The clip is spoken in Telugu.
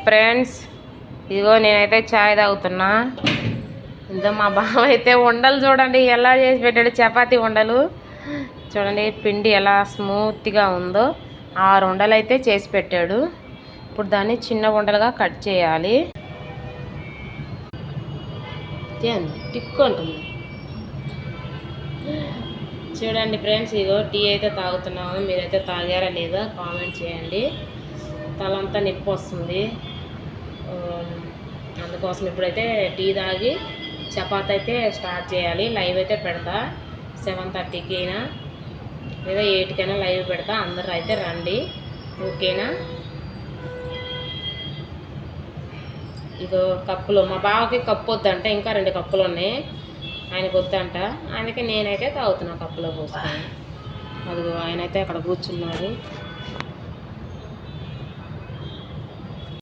ఫ్రెండ్స్, ఇదిగో నేనైతే చాయ్ తాగుతున్నా. ఇంకా మా బావ అయితే ఉండలు చూడండి ఎలా చేసి పెట్టాడు. చపాతీ ఉండలు చూడండి, పిండి ఎలా స్మూత్గా ఉందో 6 ఉండలు అయితే చేసి పెట్టాడు. ఇప్పుడు దాన్ని చిన్న ఉండలుగా కట్ చేయాలి. టిక్ ఉంటుంది చూడండి ఫ్రెండ్స్. ఇగో టీ అయితే తాగుతున్నాము. మీరైతే తాగారా లేదా కామెంట్ చేయండి. తలంతా నొప్పి వస్తుంది, అందుకోసం ఇప్పుడైతే టీ తాగి చపాతీ అయితే స్టార్ట్ చేయాలి. లైవ్ అయితే పెడతా 7:30కి అయినా లేదా 8కైనా లైవ్ పెడతా. అందరూ అయితే రండి, ఓకేనా. ఇదో కప్పులు, మా బావకి కప్పు వద్దంట, ఇంకా 2 కప్పులు ఉన్నాయి, ఆయనకు వద్దంట. అందుకే నేనైతే తాగుతున్నా కప్పులో పోసుకొని. అదిగో ఆయన అయితే అక్కడ కూర్చున్నాడు.